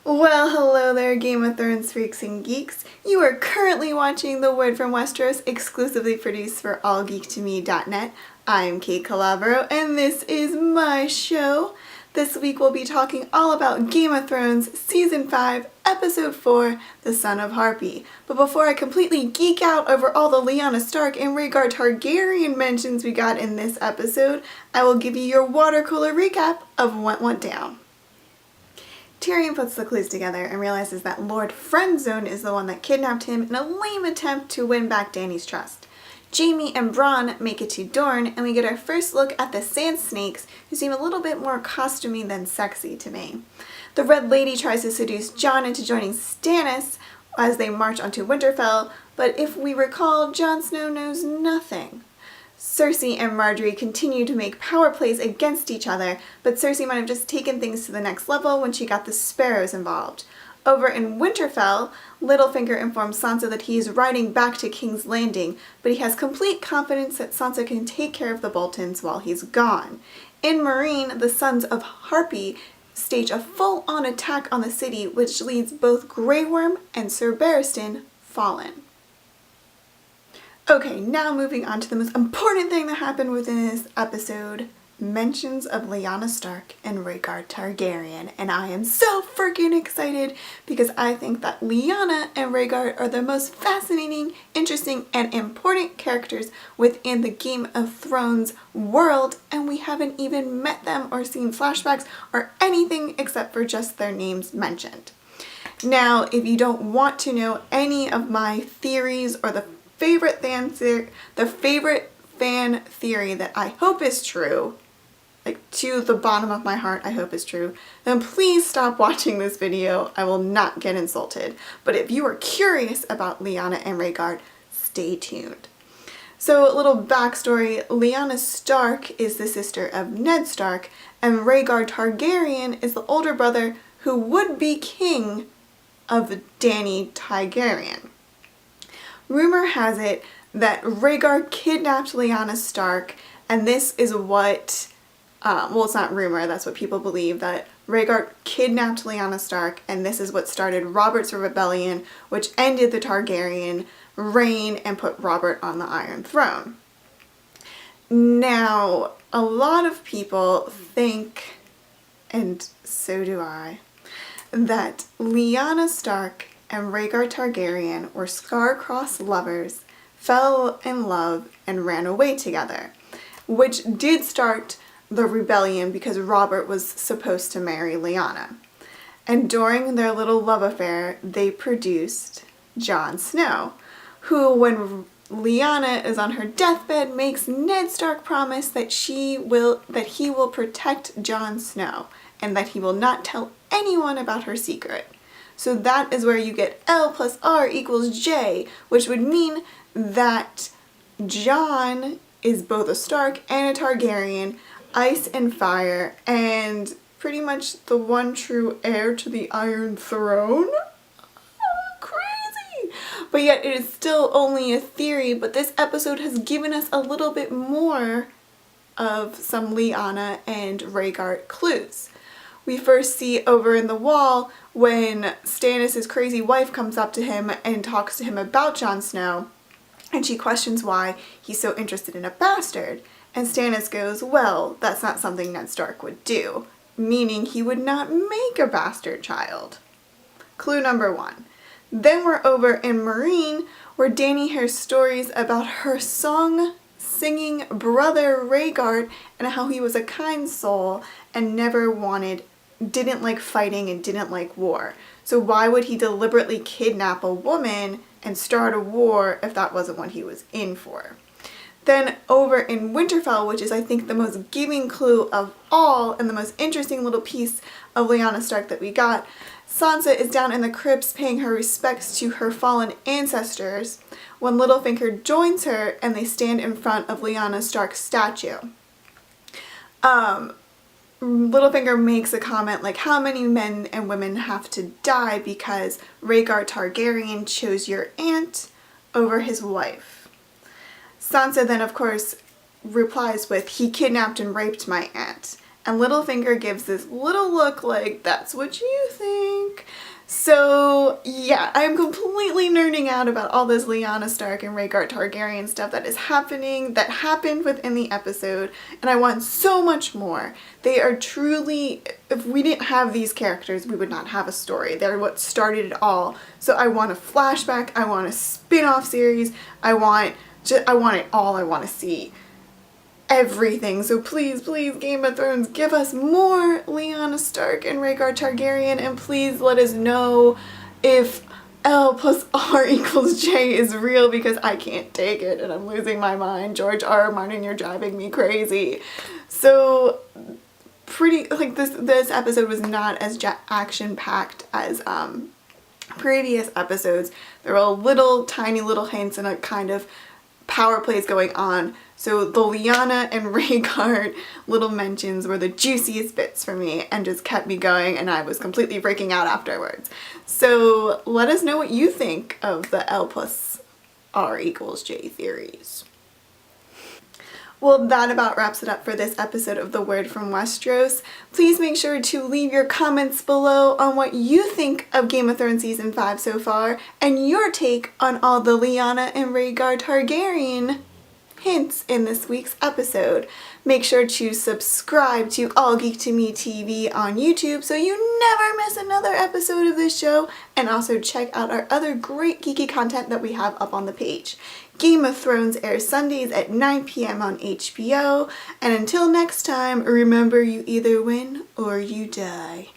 Well, hello there, Game of Thrones freaks and geeks. You are currently watching The Word from Westeros, exclusively produced for allgeektome.net. I'm Kate Calabro, and this is my show. This week we'll be talking all about Game of Thrones Season 5, Episode 4, The Sons of Harpy. But before I completely geek out over all the Lyanna Stark and Rhaegar Targaryen mentions we got in this episode, I will give you your water cooler recap of what went down. Tyrion puts the clues together and realizes that Lord Friendzone is the one that kidnapped him in a lame attempt to win back Dany's trust. Jaime and Bronn make it to Dorne, and we get our first look at the Sand Snakes, who seem a little bit more costumey than sexy to me. The Red Lady tries to seduce Jon into joining Stannis as they march onto Winterfell, but if we recall, Jon Snow knows nothing. Cersei and Margaery continue to make power plays against each other, but Cersei might have just taken things to the next level when she got the Sparrows involved. Over in Winterfell, Littlefinger informs Sansa that he is riding back to King's Landing, but he has complete confidence that Sansa can take care of the Boltons while he's gone. In Meereen, the Sons of Harpy stage a full-on attack on the city, which leaves both Grey Worm and Ser Barristan fallen. Okay, now moving on to the most important thing that happened within this episode, mentions of Lyanna Stark and Rhaegar Targaryen, and I am so freaking excited because I think that Lyanna and Rhaegar are the most fascinating, interesting, and important characters within the Game of Thrones world, and we haven't even met them or seen flashbacks or anything except for just their names mentioned. Now, if you don't want to know any of my theories or the favorite fan theory that I hope is true, like to the bottom of my heart I hope is true, then please stop watching this video. I will not get insulted. But if you are curious about Lyanna and Rhaegar, stay tuned. So a little backstory, Lyanna Stark is the sister of Ned Stark, and Rhaegar Targaryen is the older brother who would be king of Dany Targaryen. Rumor has it that Rhaegar kidnapped Lyanna Stark, and this is what, well, it's not rumor, that's what people believe, that Rhaegar kidnapped Lyanna Stark, and this is what started Robert's rebellion, which ended the Targaryen reign and put Robert on the Iron Throne. Now, a lot of people think, and so do I, that Lyanna Stark and Rhaegar Targaryen were star-crossed lovers, fell in love, and ran away together, which did start the rebellion because Robert was supposed to marry Lyanna. And during their little love affair, they produced Jon Snow, who, when Lyanna is on her deathbed, makes Ned Stark promise that he will protect Jon Snow and that he will not tell anyone about her secret. So that is where you get L plus R equals J, which would mean that Jon is both a Stark and a Targaryen, ice and fire, and pretty much the one true heir to the Iron Throne. Crazy! But yet it is still only a theory, but this episode has given us a little bit more of some Lyanna and Rhaegar clues. We first see over in the wall when Stannis' crazy wife comes up to him and talks to him about Jon Snow, and she questions why he's so interested in a bastard. And Stannis goes, well, that's not something Ned Stark would do, meaning he would not make a bastard child. Clue number one. Then we're over in Meereen, where Dany hears stories about her song-singing brother Rhaegar and how he was a kind soul and didn't like fighting and didn't like war. So why would he deliberately kidnap a woman and start a war if that wasn't what he was in for? Then over in Winterfell, which is I think the most giving clue of all and the most interesting little piece of Lyanna Stark that we got, Sansa is down in the crypts paying her respects to her fallen ancestors when Littlefinger joins her and they stand in front of Lyanna Stark's statue. Littlefinger makes a comment like, how many men and women have to die because Rhaegar Targaryen chose your aunt over his wife? Sansa then, of course, replies with, he kidnapped and raped my aunt. And Littlefinger gives this little look like, that's what you think. So yeah, I'm completely nerding out about all this Lyanna Stark and Rhaegar Targaryen stuff that is happening, that happened within the episode, and I want so much more. They are truly, if we didn't have these characters, we would not have a story. They're what started it all. So I want a flashback, I want a spin-off series, I want it all. I want to see everything. So please, please, Game of Thrones, give us more Lyanna Stark and Rhaegar Targaryen, and please let us know if L plus R equals J is real, because I can't take it and I'm losing my mind. George R. R. Martin, you're driving me crazy. So this episode was not as action-packed as previous episodes. There were tiny little hints and a kind of power plays going on. So the Lyanna and Rhaegar little mentions were the juiciest bits for me and just kept me going, and I was completely freaking out afterwards. So let us know what you think of the L plus R equals J theories. Well, that about wraps it up for this episode of The Word from Westeros. Please make sure to leave your comments below on what you think of Game of Thrones Season 5 so far, and your take on all the Lyanna and Rhaegar Targaryen hints in this week's episode. Make sure to subscribe to All Geek to Me TV on YouTube so you never miss another episode of this show, and also check out our other great geeky content that we have up on the page. Game of Thrones airs Sundays at 9 p.m. on HBO, and until next time, remember, you either win or you die.